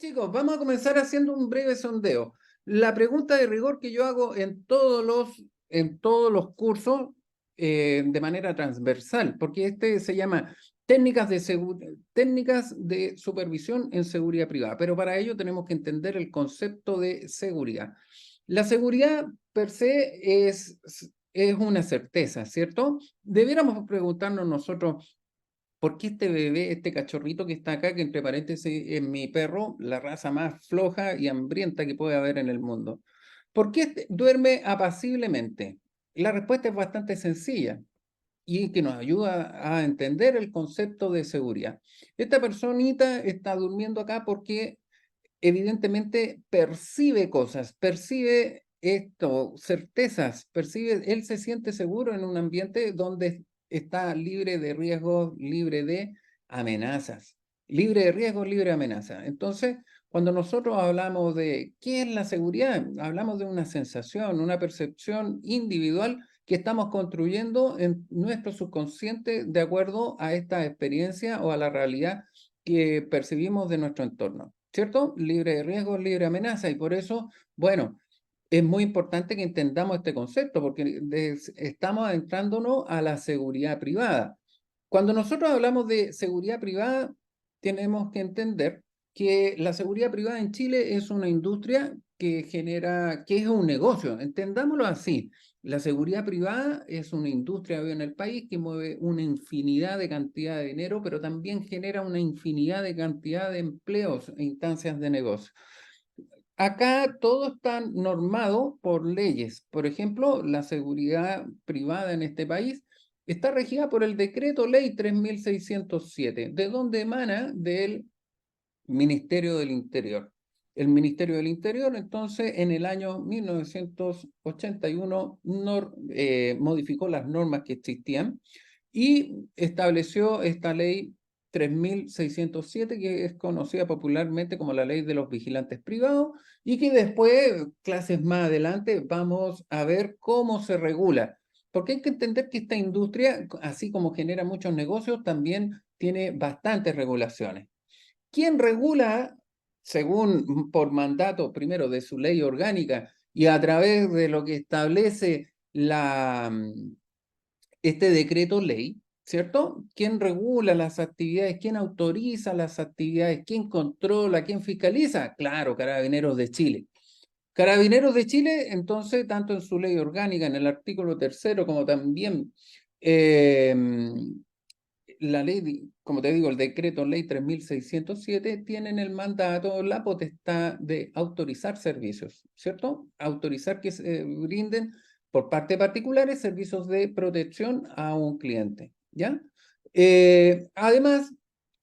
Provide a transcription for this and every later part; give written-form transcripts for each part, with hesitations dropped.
Chicos, vamos a comenzar haciendo un breve sondeo. La pregunta de rigor que yo hago en todos los cursos de manera transversal, porque este se llama técnicas de supervisión en seguridad privada, pero para ello tenemos que entender el concepto de seguridad. La seguridad per se es una certeza, ¿cierto? Debiéramos preguntarnos nosotros. ¿Por qué este bebé, este cachorrito que está acá, que entre paréntesis es mi perro, la raza más floja y hambrienta que puede haber en el mundo? ¿Por qué duerme apaciblemente? La respuesta es bastante sencilla y que nos ayuda a entender el concepto de seguridad. Esta personita está durmiendo acá porque evidentemente percibe cosas, percibe esto, certezas, percibe, él se siente seguro en un ambiente donde está libre de riesgos, libre de amenazas, libre de riesgos, libre de amenazas. Entonces, cuando nosotros hablamos de qué es la seguridad, hablamos de una sensación, una percepción individual que estamos construyendo en nuestro subconsciente de acuerdo a esta experiencia o a la realidad que percibimos de nuestro entorno, ¿cierto? Libre de riesgos, libre de amenaza, y por eso, bueno, es muy importante que entendamos este concepto, porque estamos adentrándonos a la seguridad privada. Cuando nosotros hablamos de seguridad privada, tenemos que entender que la seguridad privada en Chile es una industria que genera, que es un negocio, entendámoslo así. La seguridad privada es una industria hoy en el país que mueve una infinidad de cantidad de dinero, pero también genera una infinidad de cantidad de empleos e instancias de negocio. Acá todo está normado por leyes. Por ejemplo, la seguridad privada en este país está regida por el Decreto Ley 3607, de donde emana del Ministerio del Interior. El Ministerio del Interior, entonces, en el año 1981 modificó las normas que existían y estableció esta ley 3607, que es conocida popularmente como la ley de los vigilantes privados, y que después, clases más adelante, vamos a ver cómo se regula. Porque hay que entender que esta industria, así como genera muchos negocios, también tiene bastantes regulaciones. ¿Quién regula, según por mandato primero de su ley orgánica y a través de lo que establece este decreto ley, ¿cierto? ¿Quién regula las actividades? ¿Quién autoriza las actividades? ¿Quién controla? ¿Quién fiscaliza? Claro, Carabineros de Chile. Carabineros de Chile, entonces, tanto en su ley orgánica, en el artículo 3º, como también eh, la ley, como te digo, el decreto ley 3607, tienen el mandato, la potestad de autorizar servicios, ¿cierto? Autorizar que se brinden por parte de particulares servicios de protección a un cliente, ¿ya? Además,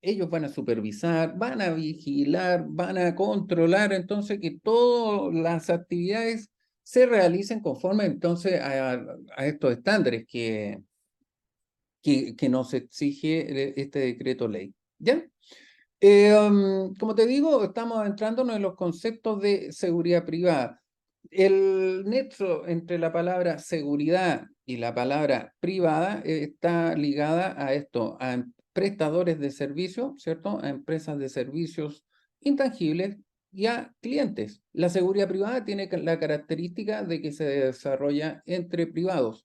ellos van a supervisar, van a vigilar, van a controlar, entonces, que todas las actividades se realicen conforme entonces a estos estándares que nos exige este decreto ley. ¿Ya? Como te digo, estamos entrándonos en los conceptos de seguridad privada. El nexo entre la palabra seguridad y la palabra privada está ligada a esto, a prestadores de servicios, ¿cierto? A empresas de servicios intangibles y a clientes. La seguridad privada tiene la característica de que se desarrolla entre privados,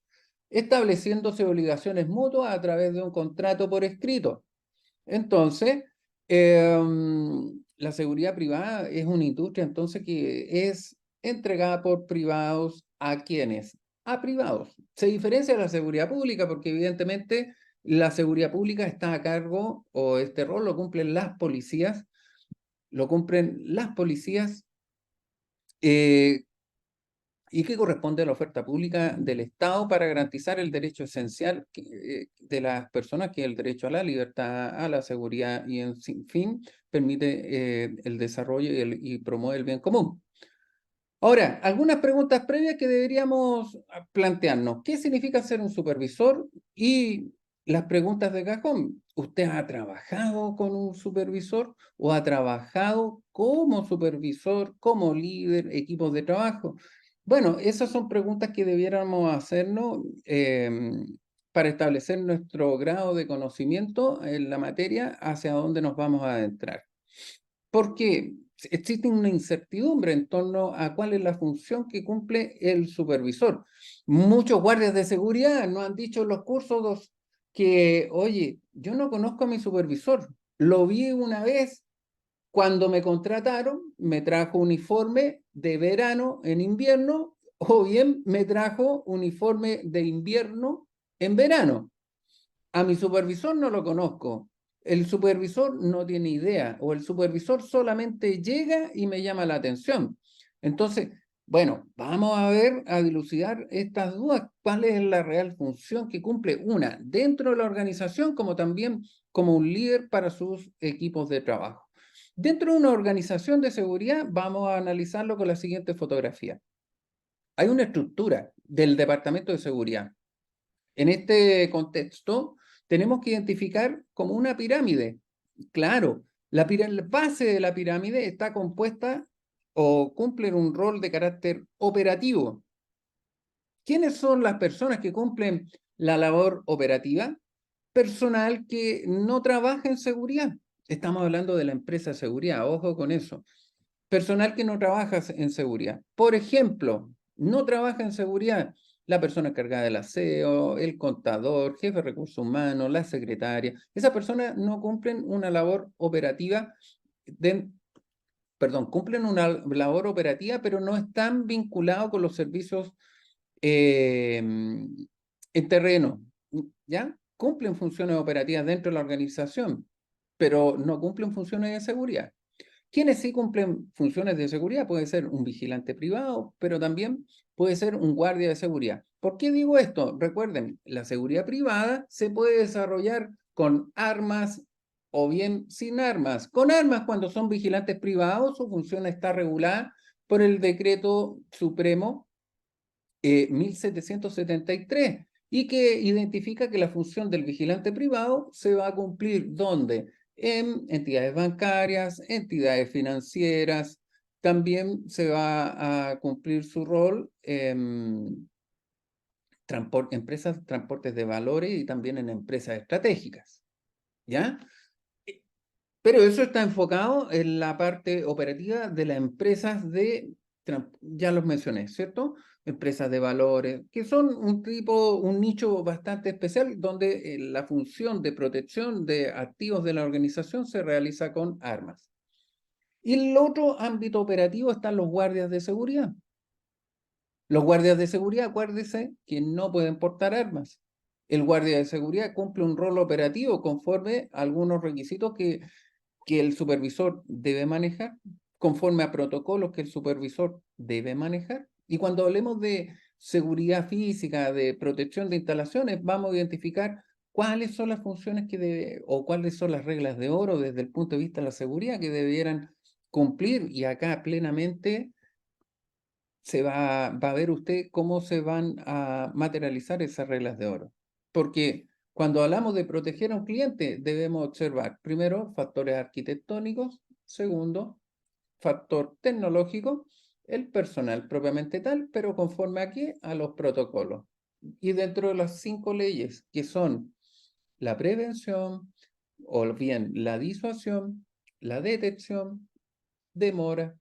estableciéndose obligaciones mutuas a través de un contrato por escrito. Entonces, la seguridad privada es una industria entonces que es entregada por privados a quienes, a privados. Se diferencia de la seguridad pública porque evidentemente la seguridad pública está a cargo, o este rol lo cumplen las policías, eh, y que corresponde a la oferta pública del Estado para garantizar el derecho esencial de las personas, que es el derecho a la libertad, a la seguridad y, en fin, permite el desarrollo y promueve el bien común. Ahora, algunas preguntas previas que deberíamos plantearnos. ¿Qué significa ser un supervisor? Y las preguntas de cajón. ¿Usted ha trabajado con un supervisor o ha trabajado como supervisor, como líder, equipos de trabajo? Bueno, esas son preguntas que debiéramos hacernos para establecer nuestro grado de conocimiento en la materia hacia dónde nos vamos a adentrar. ¿Por qué? existe una incertidumbre en torno a cuál es la función que cumple el supervisor. Muchos guardias de seguridad nos han dicho en los cursos que, oye, yo no conozco a mi supervisor, lo vi una vez cuando me contrataron, me trajo uniforme de verano en invierno, o bien me trajo uniforme de invierno en verano. A mi supervisor no lo conozco. El supervisor no tiene idea, o el supervisor solamente llega y me llama la atención. Entonces, bueno, vamos a ver, a dilucidar estas dudas, cuál es la real función que cumple una dentro de la organización, como también como un líder para sus equipos de trabajo. Dentro de una organización de seguridad, vamos a analizarlo con la siguiente fotografía. Hay una estructura del Departamento de Seguridad. En este contexto, tenemos que identificar como una pirámide. Claro, la base de la pirámide está compuesta o cumple un rol de carácter operativo. ¿Quiénes son las personas que cumplen la labor operativa? Personal que no trabaja en seguridad. Estamos hablando de la empresa de seguridad, ojo con eso. Personal que no trabaja en seguridad. Por ejemplo, no trabaja en seguridad la persona encargada del aseo, el contador, jefe de recursos humanos, la secretaria. Esas personas no cumplen una labor operativa, cumplen una labor operativa, pero no están vinculados con los servicios en terreno, ¿ya? Cumplen funciones operativas dentro de la organización, pero no cumplen funciones de seguridad. Quienes sí cumplen funciones de seguridad puede ser un vigilante privado, pero también puede ser un guardia de seguridad. ¿Por qué digo esto? Recuerden, la seguridad privada se puede desarrollar con armas o bien sin armas. Con armas, cuando son vigilantes privados, su función está regulada por el Decreto Supremo 1773 y que identifica que la función del vigilante privado se va a cumplir ¿dónde? En entidades bancarias, entidades financieras, también se va a cumplir su rol en empresas de transportes de valores y también en empresas estratégicas, ¿ya? Pero eso está enfocado en la parte operativa de las empresas ya los mencioné, ¿cierto? Empresas de valores, que son un nicho bastante especial donde la función de protección de activos de la organización se realiza con armas. Y en el otro ámbito operativo están los guardias de seguridad. Los guardias de seguridad, acuérdense que no pueden portar armas. El guardia de seguridad cumple un rol operativo conforme a algunos requisitos que el supervisor debe manejar, conforme a protocolos que el supervisor debe manejar. Y cuando hablemos de seguridad física, de protección de instalaciones, vamos a identificar cuáles son las funciones que debe, o cuáles son las reglas de oro desde el punto de vista de la seguridad que debieran cumplir. Y acá plenamente va a ver usted cómo se van a materializar esas reglas de oro. Porque cuando hablamos de proteger a un cliente, debemos observar, primero, factores arquitectónicos, segundo, factor tecnológico, el personal propiamente tal, pero conforme aquí a los protocolos. Y dentro de las 5 leyes, que son la prevención, o bien la disuasión, la detección, demora,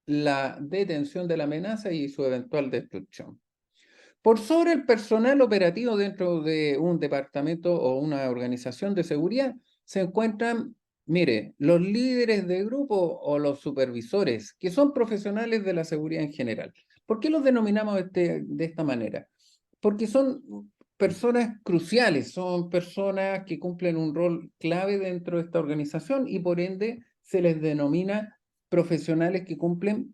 la detención de la amenaza y su eventual destrucción. Por sobre el personal operativo dentro de un departamento o una organización de seguridad se encuentran, mire, los líderes de grupo o los supervisores, que son profesionales de la seguridad en general. ¿Por qué los denominamos de esta manera? Porque son personas cruciales, son personas que cumplen un rol clave dentro de esta organización y por ende se les denomina profesionales que cumplen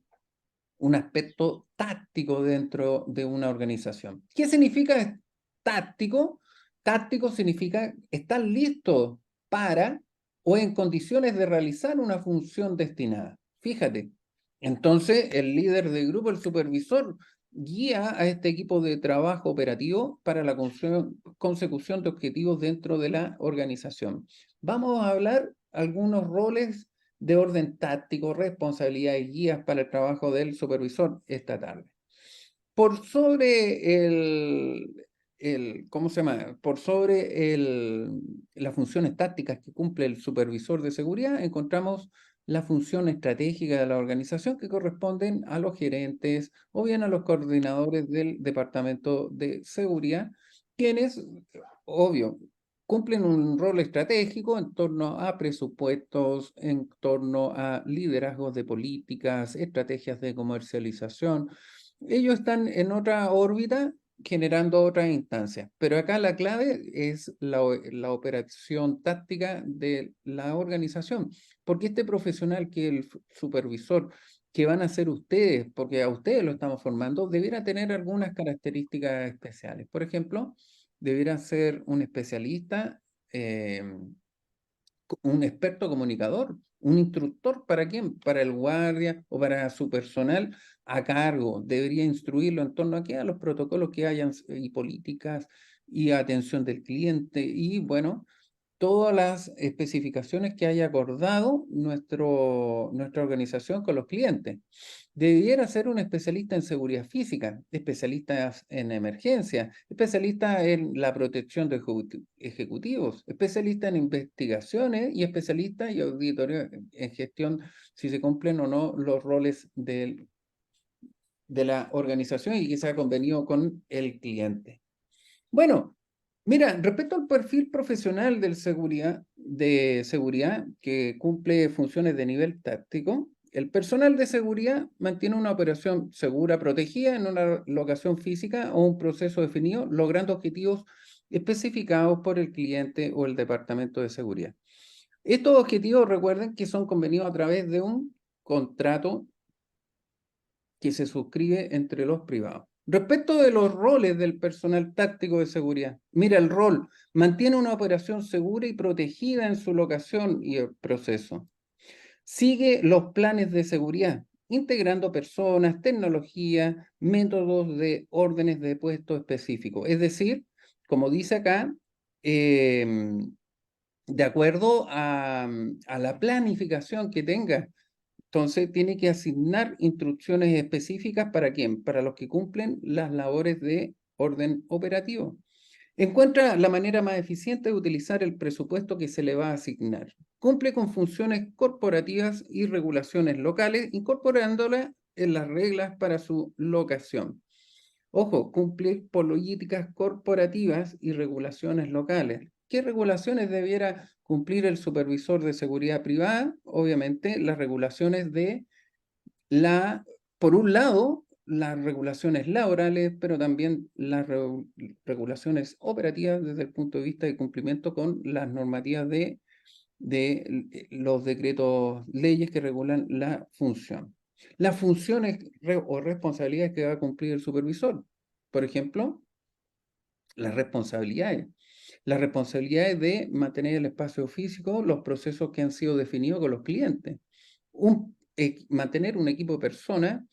un aspecto táctico dentro de una organización. ¿Qué significa táctico? Táctico significa estar listo para o en condiciones de realizar una función destinada. Fíjate, entonces el líder del grupo, el supervisor, guía a este equipo de trabajo operativo para la consecución de objetivos dentro de la organización. Vamos a hablar algunos roles de orden táctico, responsabilidades y guías para el trabajo del supervisor esta tarde. Por sobre ¿cómo se llama? Por sobre las funciones tácticas que cumple el supervisor de seguridad, encontramos la función estratégica de la organización que corresponden a los gerentes o bien a los coordinadores del Departamento de Seguridad, quienes, obvio, cumplen un rol estratégico en torno a presupuestos, en torno a liderazgos de políticas, estrategias de comercialización. Ellos están en otra órbita generando otras instancias, pero acá la clave es la operación táctica de la organización, porque este profesional que el supervisor que van a ser ustedes, porque a ustedes lo estamos formando, debiera tener algunas características especiales. Por ejemplo, debiera ser un especialista, un experto comunicador, un instructor. ¿Para quién? Para el guardia o para su personal a cargo. Debería instruirlo en torno a qué, a los protocolos que hayan y políticas y atención del cliente y bueno, todas las especificaciones que haya acordado nuestra organización con los clientes. Debiera ser un especialista en seguridad física, especialista en emergencia, especialista en la protección de ejecutivos, especialista en investigaciones y especialista y auditoría en gestión, si se cumplen o no los roles de la organización y que se ha convenido con el cliente. Bueno, mira, respecto al perfil profesional de seguridad que cumple funciones de nivel táctico, el personal de seguridad mantiene una operación segura, protegida en una locación física o un proceso definido, logrando objetivos especificados por el cliente o el departamento de seguridad. Estos objetivos, recuerden que son convenidos a través de un contrato que se suscribe entre los privados. Respecto de los roles del personal táctico de seguridad, mira, el rol mantiene una operación segura y protegida en su locación y el proceso. Sigue los planes de seguridad, integrando personas, tecnología, métodos de órdenes de puesto específico. Es decir, como dice acá, de acuerdo a la planificación que tenga. Entonces, tiene que asignar instrucciones específicas para quién, para los que cumplen las labores de orden operativo. Encuentra la manera más eficiente de utilizar el presupuesto que se le va a asignar. Cumple con funciones corporativas y regulaciones locales, incorporándolas en las reglas para su locación. Ojo, cumple políticas corporativas y regulaciones locales. ¿Qué regulaciones debiera cumplir el supervisor de seguridad privada? Obviamente, las regulaciones de por un lado, las regulaciones laborales, pero también las regulaciones operativas desde el punto de vista de cumplimiento con las normativas de los decretos, leyes que regulan la función. Las funciones o responsabilidades que va a cumplir el supervisor. Por ejemplo, las responsabilidades. Las responsabilidades de mantener el espacio físico, los procesos que han sido definidos con los clientes. Mantener un equipo de personas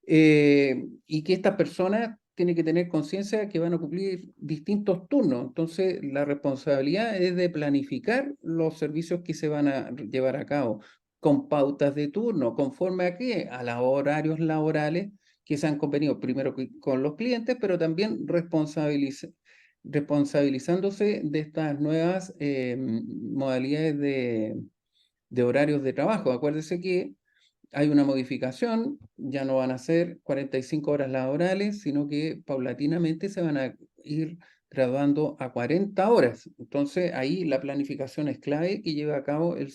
y que estas personas tienen que tener conciencia de que van a cumplir distintos turnos. Entonces, la responsabilidad es de planificar los servicios que se van a llevar a cabo con pautas de turno, conforme a qué, a los horarios laborales que se han convenido primero con los clientes, pero también responsabilizándose de estas nuevas modalidades de horarios de trabajo. Acuérdese que hay una modificación, ya no van a ser 45 horas laborales, sino que paulatinamente se van a ir graduando a 40 horas. Entonces, ahí la planificación es clave que lleva a cabo el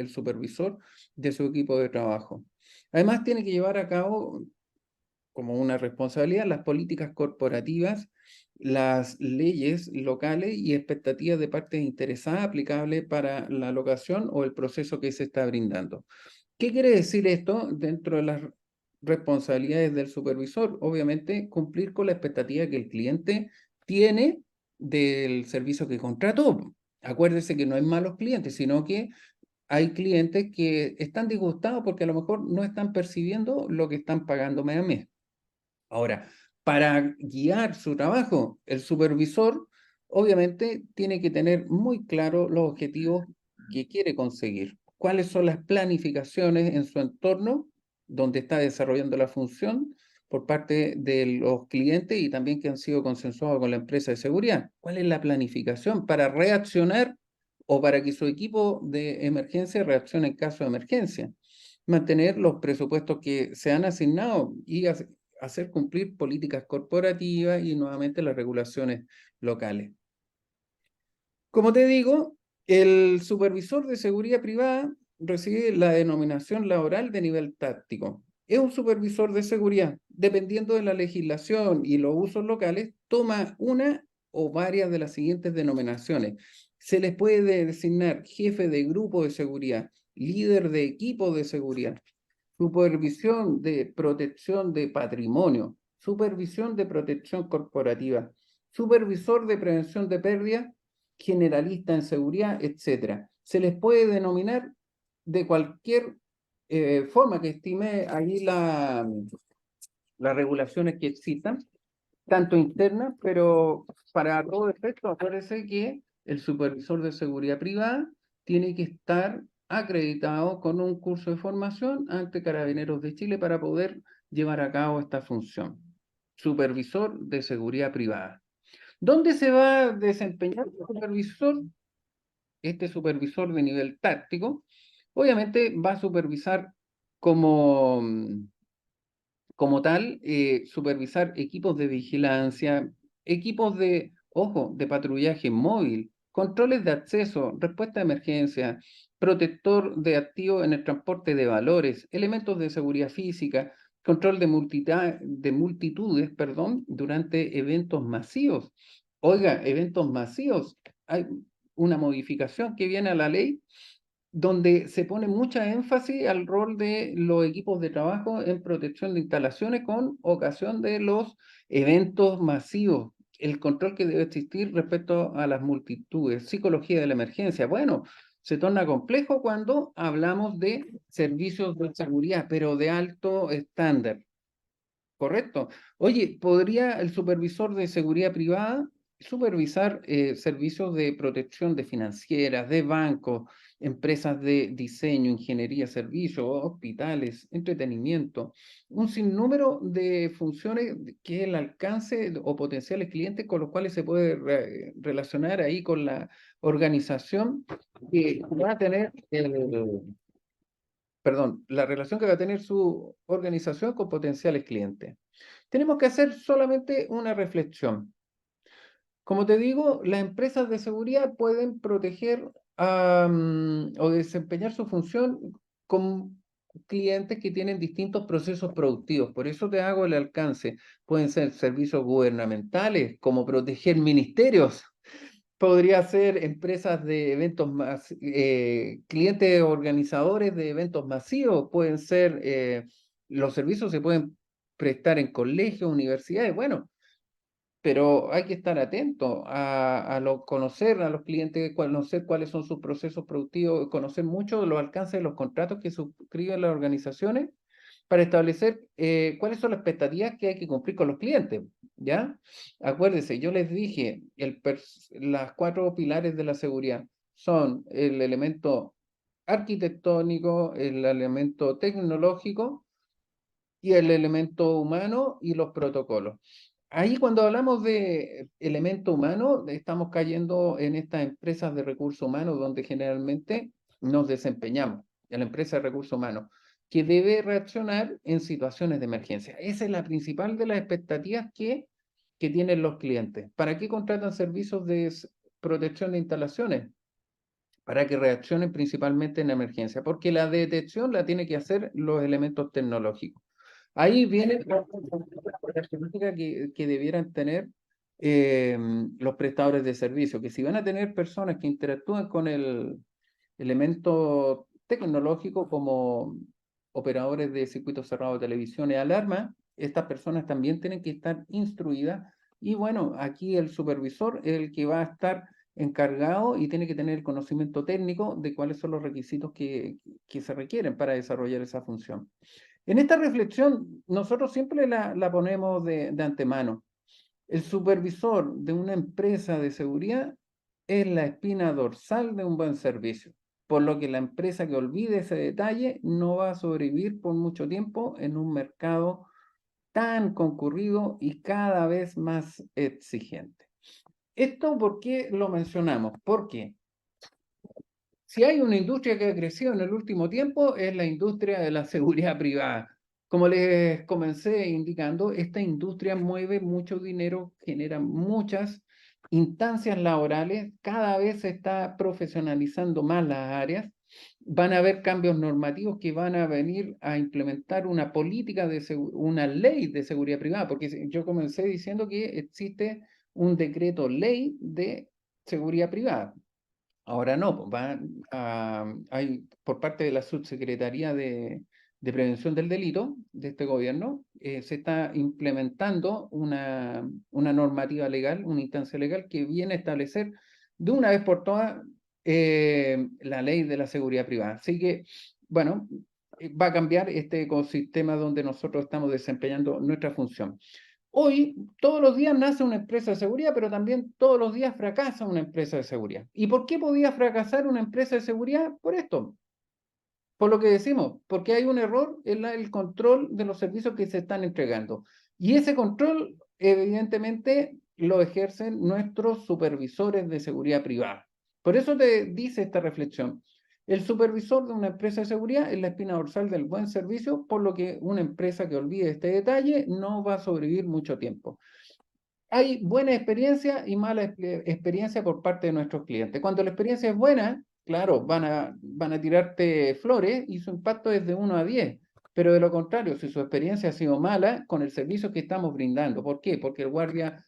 supervisor de su equipo de trabajo. Además, tiene que llevar a cabo como una responsabilidad las políticas corporativas, las leyes locales y expectativas de partes interesadas aplicables para la locación o el proceso que se está brindando. ¿Qué quiere decir esto dentro de las responsabilidades del supervisor? Obviamente, cumplir con la expectativa que el cliente tiene del servicio que contrató. Acuérdese que no hay malos clientes, sino que hay clientes que están disgustados porque a lo mejor no están percibiendo lo que están pagando mes a mes. Ahora, para guiar su trabajo, el supervisor obviamente tiene que tener muy claro los objetivos que quiere conseguir, cuáles son las planificaciones en su entorno donde está desarrollando la función por parte de los clientes y también que han sido consensuados con la empresa de seguridad. ¿Cuál es la planificación para reaccionar o para que su equipo de emergencia reaccione en caso de emergencia. Mantener los presupuestos que se han asignado y hacer cumplir políticas corporativas y nuevamente las regulaciones locales. Como te digo, el supervisor de seguridad privada recibe la denominación laboral de nivel táctico. Es un supervisor de seguridad. Dependiendo de la legislación y los usos locales, toma una o varias de las siguientes denominaciones. Se les puede designar jefe de grupo de seguridad, líder de equipo de seguridad, supervisión de protección de patrimonio, supervisión de protección corporativa, supervisor de prevención de pérdidas, generalista en seguridad, etc. Se les puede denominar de cualquier forma que estime ahí las regulaciones que existan, tanto internas, pero para todo efecto, acuérdese que el supervisor de seguridad privada tiene que estar acreditado con un curso de formación ante Carabineros de Chile para poder llevar a cabo esta función. Supervisor de seguridad privada. ¿Dónde se va a desempeñar el supervisor? Este supervisor de nivel táctico, obviamente va a supervisar como, como tal, supervisar equipos de vigilancia, equipos de, ojo, de patrullaje móvil, controles de acceso, respuesta de emergencia, protector de activos en el transporte de valores, elementos de seguridad física, control de multitudes, perdón, durante eventos masivos. Oiga, eventos masivos, hay una modificación que viene a la ley donde se pone mucha énfasis al rol de los equipos de trabajo en protección de instalaciones con ocasión de los eventos masivos, el control que debe existir respecto a las multitudes, psicología de la emergencia. Bueno, se torna complejo cuando hablamos de servicios de seguridad, pero de alto estándar. Correcto. Oye, ¿podría el supervisor de seguridad privada supervisar servicios de protección de financieras, de bancos, empresas de diseño, ingeniería, servicios, hospitales, entretenimiento? Un sinnúmero de funciones que el alcance o potenciales clientes con los cuales se puede relacionar ahí con la organización que va a tener perdón, la relación que va a tener su organización con potenciales clientes. Tenemos que hacer solamente una reflexión. Como te digo, las empresas de seguridad pueden proteger o desempeñar su función con clientes que tienen distintos procesos productivos. Por eso te hago el alcance. Pueden ser servicios gubernamentales, como proteger ministerios. Podría ser empresas de eventos más, clientes organizadores de eventos masivos, pueden ser, los servicios se pueden prestar en colegios, universidades, bueno, pero hay que estar atento conocer a los clientes, conocer cuáles son sus procesos productivos, conocer mucho de los alcances de los contratos que suscriben las organizaciones para establecer cuáles son las expectativas que hay que cumplir con los clientes, ¿ya? Acuérdense, yo les dije, las 4 pilares de la seguridad son el elemento arquitectónico, el elemento tecnológico y el elemento humano y los protocolos. Ahí cuando hablamos de elemento humano, estamos cayendo en estas empresas de recursos humanos donde generalmente nos desempeñamos, en la empresa de recursos humanos, que debe reaccionar en situaciones de emergencia. Esa es la principal de las expectativas que tienen los clientes. ¿Para qué contratan servicios de protección de instalaciones? Para que reaccionen principalmente en emergencia, porque la detección la tiene que hacer los elementos tecnológicos. Ahí viene la característica que debieran tener los prestadores de servicio, que si van a tener personas que interactúan con el elemento tecnológico como operadores de circuitos cerrados de televisión y alarma, estas personas también tienen que estar instruidas y bueno, aquí el supervisor es el que va a estar encargado y tiene que tener el conocimiento técnico de cuáles son los requisitos que se requieren para desarrollar esa función. En esta reflexión, nosotros siempre la ponemos de antemano. El supervisor de una empresa de seguridad es la espina dorsal de un buen servicio, por lo que la empresa que olvide ese detalle no va a sobrevivir por mucho tiempo en un mercado tan concurrido y cada vez más exigente. ¿Esto por qué lo mencionamos? ¿Por qué? si hay una industria que ha crecido en el último tiempo, es la industria de la seguridad privada. Como les comencé indicando, esta industria mueve mucho dinero, genera muchas instancias laborales, cada vez se está profesionalizando más las áreas, van a haber cambios normativos que van a venir a implementar una política una ley de seguridad privada, porque yo comencé diciendo que existe un decreto ley de seguridad privada. Ahora no, pues, hay por parte de la Subsecretaría de Prevención del Delito de este gobierno, se está implementando una normativa legal, una instancia legal que viene a establecer de una vez por todas la ley de la seguridad privada. Así que, bueno, va a cambiar este ecosistema donde nosotros estamos desempeñando nuestra función. Hoy, todos los días nace una empresa de seguridad, pero también todos los días fracasa una empresa de seguridad. ¿Y por qué podía fracasar una empresa de seguridad? Por esto, por lo que decimos, porque hay un error en el control de los servicios que se están entregando. Y ese control, evidentemente, lo ejercen nuestros supervisores de seguridad privada. Por eso te dice esta reflexión. El supervisor de una empresa de seguridad es la espina dorsal del buen servicio, por lo que una empresa que olvide este detalle no va a sobrevivir mucho tiempo. Hay buena experiencia y mala experiencia por parte de nuestros clientes. Cuando la experiencia es buena, claro, van a tirarte flores y su impacto es de 1 a 10. Pero de lo contrario, si su experiencia ha sido mala con el servicio que estamos brindando. ¿Por qué? Porque el guardia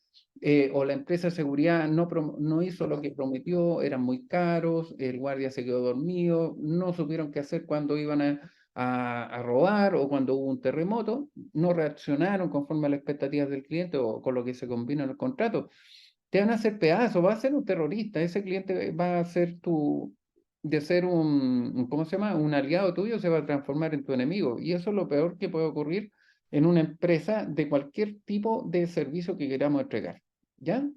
o la empresa de seguridad no hizo lo que prometió, eran muy caros, el guardia se quedó dormido, no supieron qué hacer cuando iban a robar o cuando hubo un terremoto, no reaccionaron conforme a las expectativas del cliente o con lo que se combina en el contrato, te van a hacer pedazos, va a ser un terrorista, ese cliente va a ser de ser ¿cómo se llama? Un aliado tuyo, se va a transformar en tu enemigo. Y eso es lo peor que puede ocurrir en una empresa de cualquier tipo de servicio que queramos entregar, ¿ya?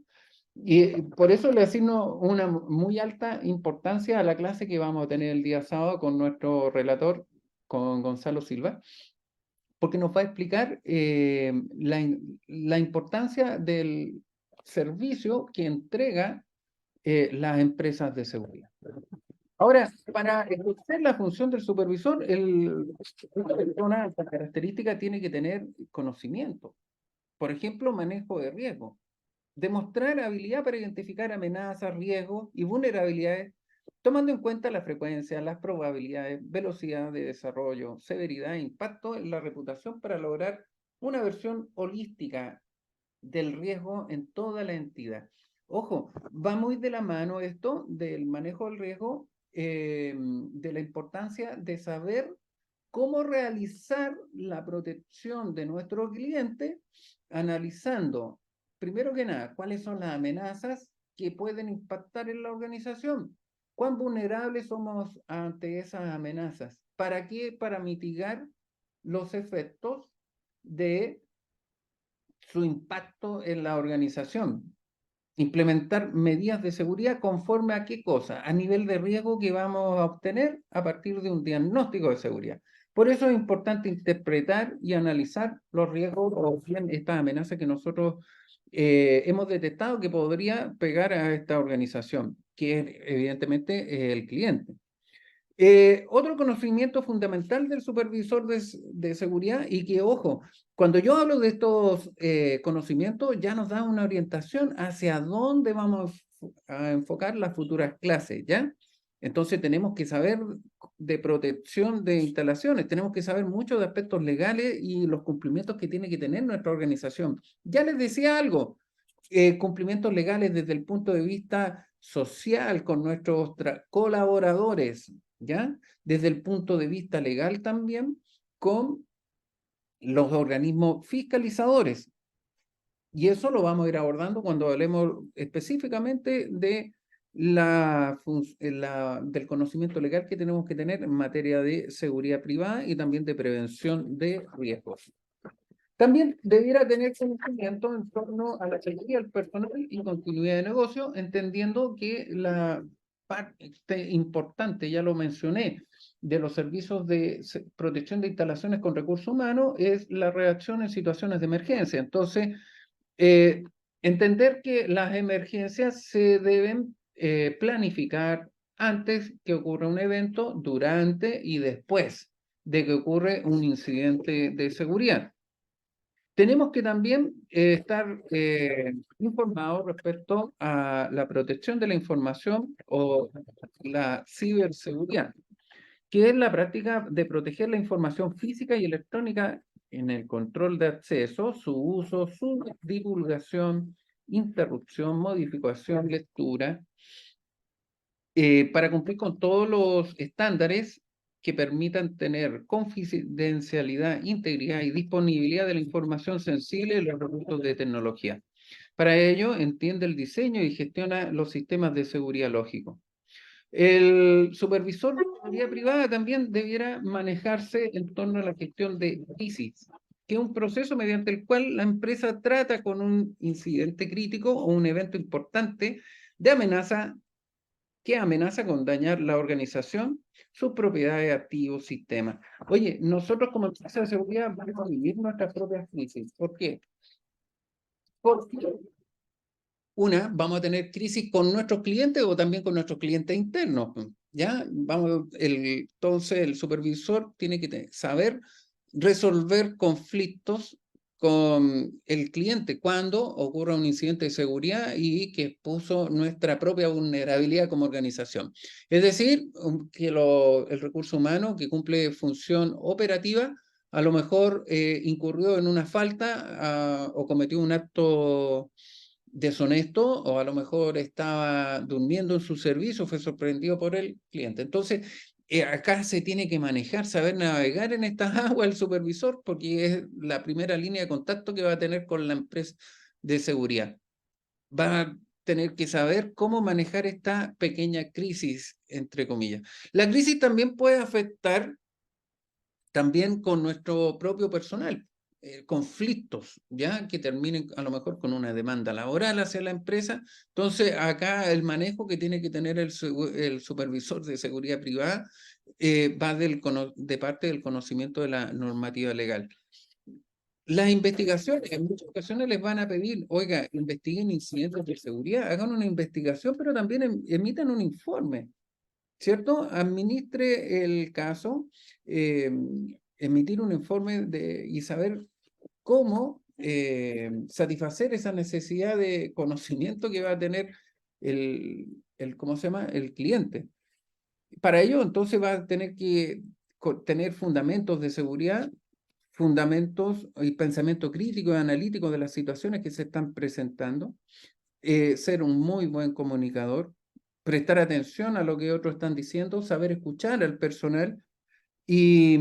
Y por eso le asigno una muy alta importancia a la clase que vamos a tener el día sábado con nuestro relator, con Gonzalo Silva, porque nos va a explicar la importancia del servicio que entrega las empresas de seguridad. Ahora, para ejercer la función del supervisor, una persona con característica tiene que tener conocimiento. Por ejemplo, manejo de riesgo. Demostrar habilidad para identificar amenazas, riesgos y vulnerabilidades, tomando en cuenta la frecuencia, las probabilidades, velocidad de desarrollo, severidad e impacto en la reputación para lograr una versión holística del riesgo en toda la entidad. Ojo, va muy de la mano esto del manejo del riesgo, de la importancia de saber cómo realizar la protección de nuestro cliente, analizando, primero que nada, cuáles son las amenazas que pueden impactar en la organización. ¿Cuán vulnerables somos ante esas amenazas? ¿Para qué? Para mitigar los efectos de su impacto en la organización. Implementar medidas de seguridad conforme a qué cosa, a nivel de riesgo que vamos a obtener a partir de un diagnóstico de seguridad. Por eso es importante interpretar y analizar los riesgos o bien estas amenazas que nosotros hemos detectado que podría pegar a esta organización, que es evidentemente el cliente. Otro conocimiento fundamental del supervisor de seguridad y que, ojo, cuando yo hablo de estos conocimientos, ya nos da una orientación hacia dónde vamos a enfocar las futuras clases, ¿ya? Entonces tenemos que saber de protección de instalaciones, tenemos que saber mucho de aspectos legales y los cumplimientos que tiene que tener nuestra organización. Ya les decía algo, cumplimientos legales desde el punto de vista social con nuestros colaboradores, ¿ya? Desde el punto de vista legal también con los organismos fiscalizadores. Y eso lo vamos a ir abordando cuando hablemos específicamente de del conocimiento legal que tenemos que tener en materia de seguridad privada y también de prevención de riesgos. También debiera tener conocimiento en torno a la seguridad del personal y continuidad de negocio, entendiendo que la parte importante, ya lo mencioné, de los servicios de protección de instalaciones con recursos humanos es la reacción en situaciones de emergencia. Entonces, entender que las emergencias se deben planificar, antes que ocurra un evento, durante y después de que ocurre un incidente de seguridad. Tenemos que también estar informados respecto a la protección de la información o la ciberseguridad, que es la práctica de proteger la información física y electrónica en el control de acceso, su uso, su divulgación, interrupción, modificación, lectura, para cumplir con todos los estándares que permitan tener confidencialidad, integridad y disponibilidad de la información sensible de los recursos de tecnología. Para ello, entiende el diseño y gestiona los sistemas de seguridad lógico. El supervisor de seguridad privada también debiera manejarse en torno a la gestión de crisis, que es un proceso mediante el cual la empresa trata con un incidente crítico o un evento importante de amenaza que amenaza con dañar la organización, sus propiedades, activos, sistemas. Oye, nosotros como empresa de seguridad vamos a vivir nuestras propias crisis. ¿Por qué? Porque vamos a tener crisis con nuestros clientes o también con nuestros clientes internos. ¿Ya? Entonces el supervisor tiene que saber resolver conflictos con el cliente cuando ocurra un incidente de seguridad y que expuso nuestra propia vulnerabilidad como organización. Es decir, que el recurso humano que cumple función operativa a lo mejor incurrió en una falta o cometió un acto deshonesto o a lo mejor estaba durmiendo en su servicio, fue sorprendido por el cliente. Entonces, acá se tiene que manejar, saber navegar en estas aguas el supervisor, porque es la primera línea de contacto que va a tener con la empresa de seguridad. Va a tener que saber cómo manejar esta pequeña crisis, entre comillas. La crisis también puede afectar también con nuestro propio personal, conflictos, ¿ya? Que terminen a lo mejor con una demanda laboral hacia la empresa. Entonces, acá el manejo que tiene que tener el supervisor de seguridad privada va de parte del conocimiento de la normativa legal. Las investigaciones, en muchas ocasiones les van a pedir, oiga, investiguen incidentes de seguridad, hagan una investigación, pero también emitan un informe. ¿Cierto? Administre el caso, emitir un informe y saber cómo satisfacer esa necesidad de conocimiento que va a tener ¿cómo se llama? El cliente. Para ello, entonces va a tener que tener fundamentos de seguridad, fundamentos y pensamiento crítico y analítico de las situaciones que se están presentando, ser un muy buen comunicador, prestar atención a lo que otros están diciendo, saber escuchar al personal y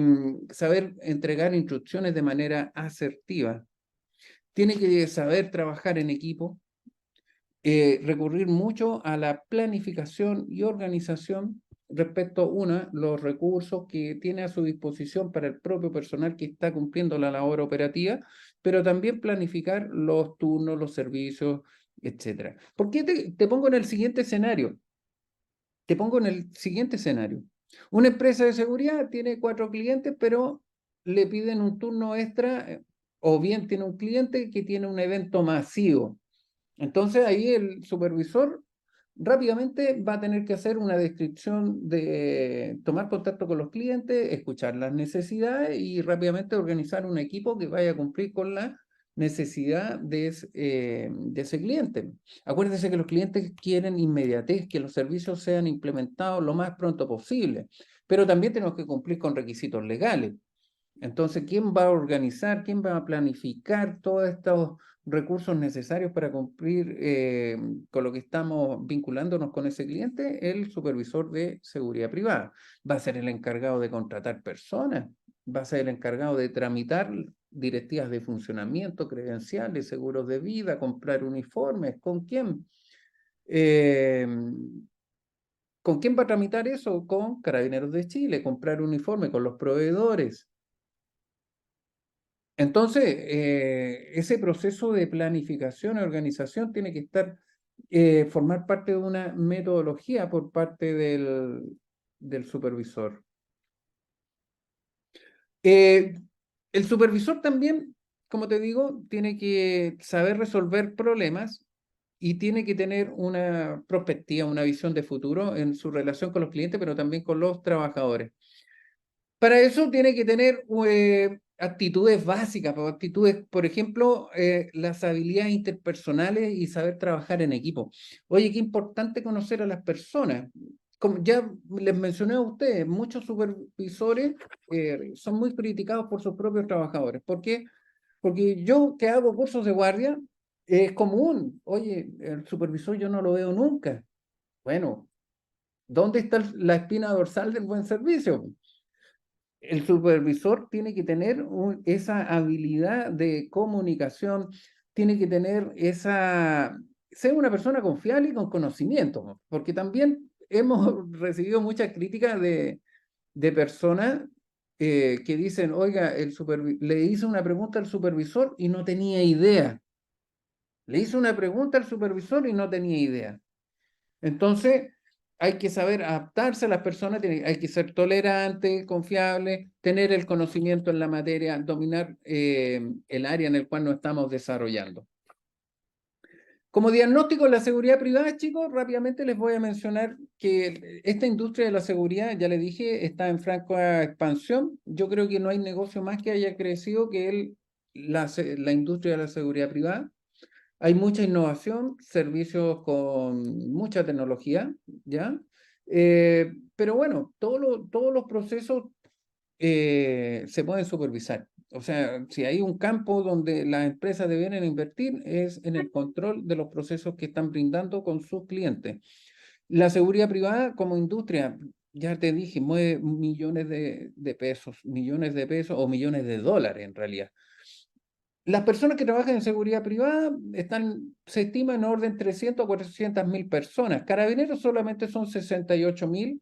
saber entregar instrucciones de manera asertiva. Tiene que saber trabajar en equipo, recurrir mucho a la planificación y organización respecto a los recursos que tiene a su disposición para el propio personal que está cumpliendo la labor operativa, pero también planificar los turnos, los servicios, etcétera. ¿Por qué te pongo en el siguiente escenario? Te pongo en el siguiente escenario. Una empresa de seguridad tiene 4 clientes, pero le piden un turno extra, o bien tiene un cliente que tiene un evento masivo. Entonces ahí el supervisor rápidamente va a tener que hacer una descripción de tomar contacto con los clientes, escuchar las necesidades y rápidamente organizar un equipo que vaya a cumplir con la necesidad de ese cliente. Acuérdense que los clientes quieren inmediatez, que los servicios sean implementados lo más pronto posible, pero también tenemos que cumplir con requisitos legales. Entonces, ¿quién va a organizar, quién va a planificar todos estos recursos necesarios para cumplir con lo que estamos vinculándonos con ese cliente? El supervisor de seguridad privada. Va a ser el encargado de contratar personas, va a ser el encargado de tramitar directivas de funcionamiento, credenciales, seguros de vida, comprar uniformes. ¿Con quién? Eh, ¿Con quién va a tramitar eso? Con Carabineros de Chile, comprar uniforme con los proveedores. Entonces, ese proceso de planificación y organización tiene que formar parte de una metodología por parte del supervisor. El supervisor también, como te digo, tiene que saber resolver problemas y tiene que tener una perspectiva, una visión de futuro en su relación con los clientes, pero también con los trabajadores. Para eso tiene que tener actitudes básicas, actitudes, por ejemplo, las habilidades interpersonales y saber trabajar en equipo. Oye, qué importante conocer a las personas. Como ya les mencioné a ustedes, muchos supervisores son muy criticados por sus propios trabajadores. ¿Por qué? Porque yo que hago cursos de guardia, es común. Oye, el supervisor yo no lo veo nunca. Bueno, ¿dónde está la espina dorsal del buen servicio? El supervisor tiene que tener esa habilidad de comunicación, tiene que tener ser una persona confiable y con conocimiento, porque también hemos recibido muchas críticas de personas que dicen, oiga, le hice una pregunta al supervisor y no tenía idea. Le hice una pregunta al supervisor y no tenía idea. Entonces, hay que saber adaptarse a las personas, hay que ser tolerante, confiable, tener el conocimiento en la materia, dominar el área en el cual nos estamos desarrollando. Como diagnóstico de la seguridad privada, chicos, rápidamente les voy a mencionar que esta industria de la seguridad, ya les dije, está en franca expansión. Yo creo que no hay negocio más que haya crecido que la industria de la seguridad privada. Hay mucha innovación, servicios con mucha tecnología, ¿ya? Pero bueno, todos los procesos se pueden supervisar. O sea, si hay un campo donde las empresas deben invertir es en el control de los procesos que están brindando con sus clientes. La seguridad privada como industria, ya te dije, mueve millones de pesos o millones de dólares en realidad. Las personas que trabajan en seguridad privada se estima en orden 300 a 400 mil personas. Carabineros solamente son 68.000.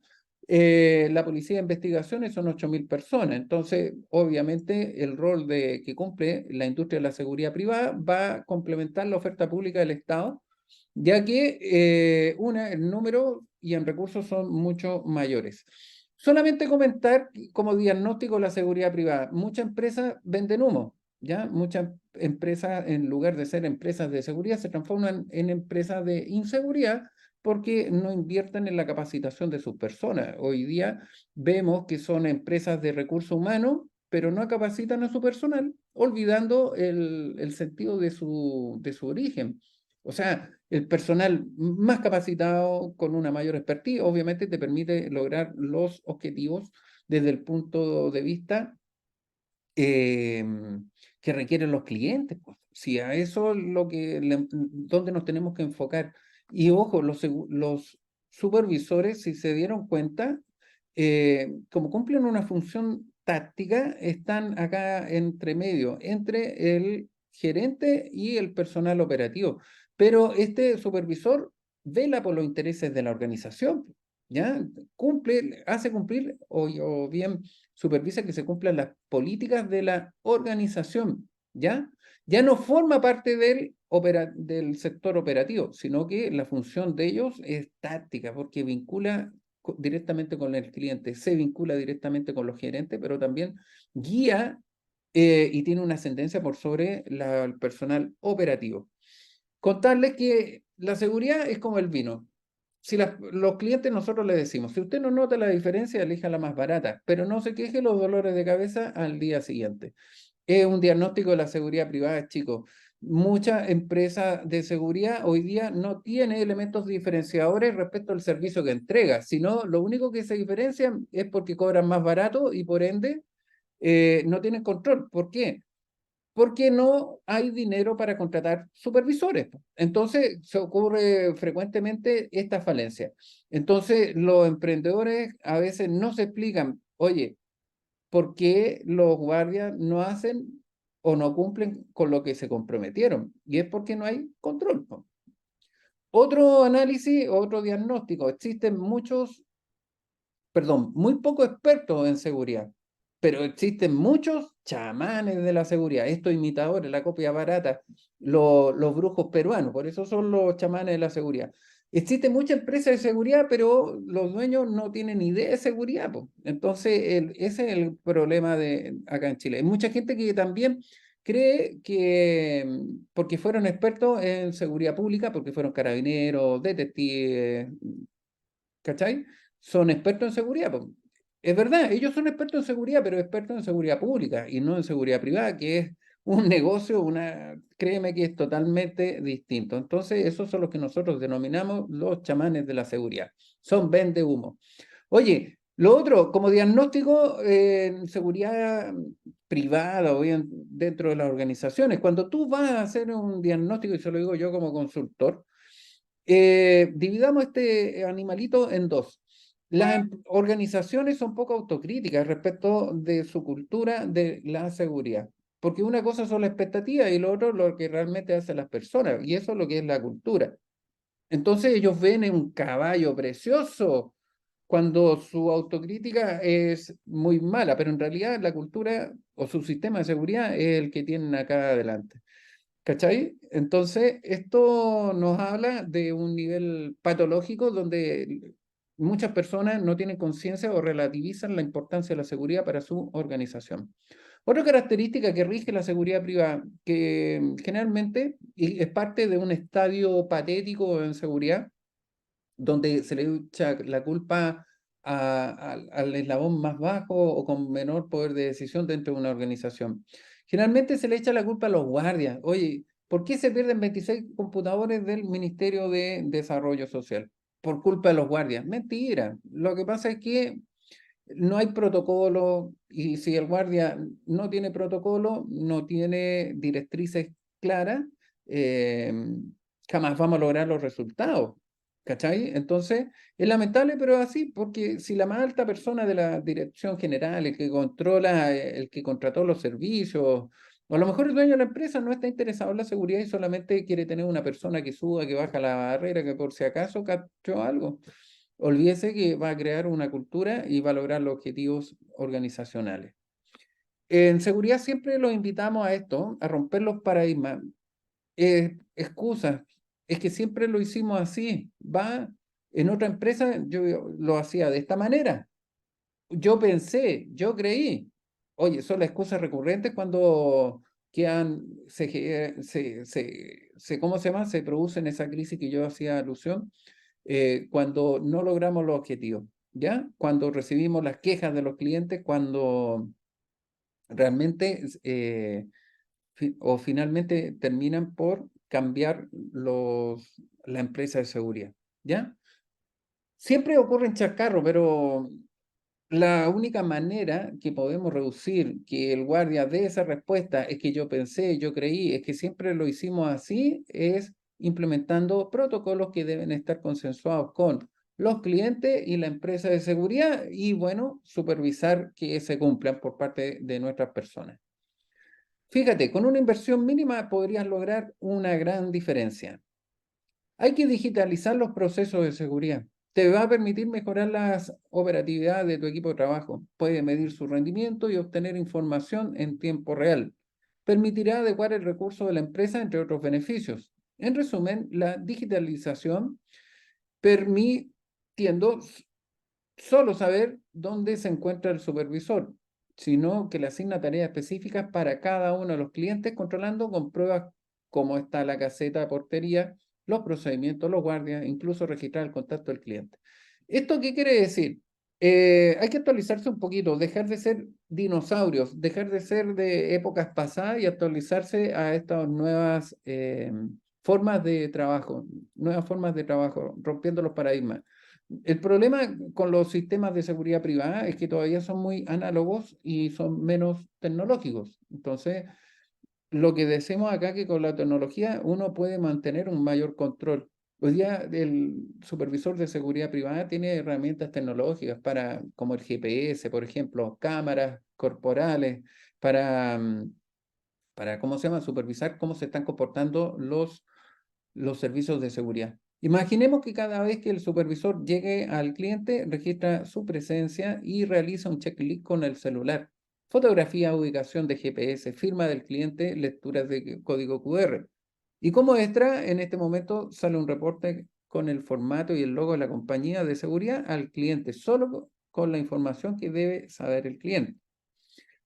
La policía de investigaciones son 8.000 personas. Entonces, obviamente, el rol que cumple la industria de la seguridad privada va a complementar la oferta pública del Estado, ya que el número y en recursos son mucho mayores. Solamente comentar como diagnóstico la seguridad privada. Muchas empresas venden humo. ¿Ya? Muchas empresas, en lugar de ser empresas de seguridad, se transforman en empresas de inseguridad porque no invierten en la capacitación de sus personas. Hoy día vemos que son empresas de recursos humanos, pero no capacitan a su personal, olvidando el sentido de su origen. O sea, el personal más capacitado, con una mayor expertise, obviamente te permite lograr los objetivos desde el punto de vista que requieren los clientes, pues. Si a eso es donde nos tenemos que enfocar. Y ojo, los supervisores, si se dieron cuenta, como cumplen una función táctica, están acá entre medio, entre el gerente y el personal operativo. Pero este supervisor vela por los intereses de la organización, ¿ya? Hace cumplir o bien supervisa que se cumplan las políticas de la organización, ¿ya? Ya no forma parte del sector operativo, sino que la función de ellos es táctica, porque vincula directamente con el cliente, se vincula directamente con los gerentes, pero también guía y tiene una ascendencia por sobre el personal operativo. Contarles que la seguridad es como el vino. Si los clientes nosotros les decimos, si usted no nota la diferencia, elija la más barata, pero no se queje los dolores de cabeza al día siguiente. Es un diagnóstico de la seguridad privada, chicos. Muchas empresas de seguridad hoy día no tienen elementos diferenciadores respecto al servicio que entrega, sino lo único que se diferencia es porque cobran más barato y por ende no tienen control. ¿Por qué? Porque no hay dinero para contratar supervisores. Entonces, se ocurre frecuentemente esta falencia. Entonces, los emprendedores a veces no se explican, oye, ¿por qué los guardias no hacen o no cumplen con lo que se comprometieron? Y es porque no hay control. Otro análisis, otro diagnóstico. Existen muy pocos expertos en seguridad, pero existen muchos chamanes de la seguridad, estos imitadores, la copia barata, los brujos peruanos, por eso son los chamanes de la seguridad. Existen muchas empresas de seguridad, pero los dueños no tienen idea de seguridad, po. Entonces, ese es el problema acá en Chile. Hay mucha gente que también cree que porque fueron expertos en seguridad pública, porque fueron carabineros, detectives, ¿cachai? Son expertos en seguridad, po. Es verdad, ellos son expertos en seguridad, pero expertos en seguridad pública y no en seguridad privada, que es un negocio, créeme que es totalmente distinto. Entonces, esos son los que nosotros denominamos los chamanes de la seguridad. Son vende humo. Oye, lo otro, como diagnóstico en seguridad privada o bien dentro de las organizaciones, cuando tú vas a hacer un diagnóstico, y se lo digo yo como consultor, dividamos este animalito en dos. Las organizaciones son poco autocríticas respecto de su cultura de la seguridad, porque una cosa son las expectativas y lo otro lo que realmente hacen las personas, y eso es lo que es la cultura. Entonces ellos ven un caballo precioso cuando su autocrítica es muy mala, pero en realidad la cultura o su sistema de seguridad es el que tienen acá adelante. ¿Cachai? Entonces, esto nos habla de un nivel patológico donde muchas personas no tienen conciencia o relativizan la importancia de la seguridad para su organización. Otra característica que rige la seguridad privada, que generalmente es parte de un estadio patético en seguridad, donde se le echa la culpa al eslabón más bajo o con menor poder de decisión dentro de una organización. Generalmente se le echa la culpa a los guardias. Oye, ¿por qué se pierden 26 computadores del Ministerio de Desarrollo Social? Por culpa de los guardias. Mentira. Lo que pasa es que no hay protocolo y si el guardia no tiene protocolo, no tiene directrices claras, eh, jamás vamos a lograr los resultados. ¿Cachai? Entonces, es lamentable, pero es así, porque si la más alta persona de la dirección general, el que controla, el que contrató los servicios, o a lo mejor el dueño de la empresa no está interesado en la seguridad y solamente quiere tener una persona que suba, que baja la barrera, que por si acaso cachó algo. Olvídese que va a crear una cultura y va a lograr los objetivos organizacionales. En seguridad siempre los invitamos a esto, a romper los paradigmas. Excusas, es que siempre lo hicimos así. Va, en otra empresa yo lo hacía de esta manera. Yo pensé, yo creí. Oye, son las excusas recurrentes cuando quedan, ¿cómo se llama? Se producen esa crisis que yo hacía alusión, cuando no logramos los objetivos, ¿ya? Cuando recibimos las quejas de los clientes, cuando realmente o finalmente terminan por cambiar la empresa de seguridad, ¿ya? Siempre ocurre en chascarro, pero la única manera que podemos reducir que el guardia dé esa respuesta es que yo pensé, yo creí, es que siempre lo hicimos así, es implementando protocolos que deben estar consensuados con los clientes y la empresa de seguridad y, bueno, supervisar que se cumplan por parte de nuestras personas. Fíjate, con una inversión mínima podrías lograr una gran diferencia. Hay que digitalizar los procesos de seguridad. Te va a permitir mejorar las operatividades de tu equipo de trabajo. Puede medir su rendimiento y obtener información en tiempo real. Permitirá adecuar el recurso de la empresa, entre otros beneficios. En resumen, la digitalización permitiendo solo saber dónde se encuentra el supervisor, sino que le asigna tareas específicas para cada uno de los clientes, controlando con pruebas cómo está la caseta de portería, los procedimientos, los guardias, incluso registrar el contacto del cliente. ¿Esto qué quiere decir? Hay que actualizarse un poquito, dejar de ser dinosaurios, dejar de ser de épocas pasadas y actualizarse a estas nuevas formas de trabajo, rompiendo los paradigmas. El problema con los sistemas de seguridad privada es que todavía son muy análogos y son menos tecnológicos. Entonces, lo que decimos acá que con la tecnología uno puede mantener un mayor control. Hoy día el supervisor de seguridad privada tiene herramientas tecnológicas para, como el GPS, por ejemplo, cámaras corporales, para, ¿cómo se llama? Supervisar cómo se están comportando los servicios de seguridad. Imaginemos que cada vez que el supervisor llegue al cliente, registra su presencia y realiza un checklist con el celular. Fotografía, ubicación de GPS, firma del cliente, lecturas de código QR. Y como extra, en este momento sale un reporte con el formato y el logo de la compañía de seguridad al cliente, solo con la información que debe saber el cliente.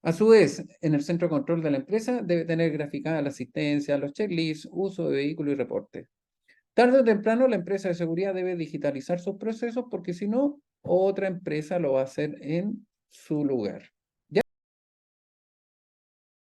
A su vez, en el centro de control de la empresa debe tener graficada la asistencia, los checklists, uso de vehículo y reportes. Tarde o temprano, la empresa de seguridad debe digitalizar sus procesos porque si no, otra empresa lo va a hacer en su lugar.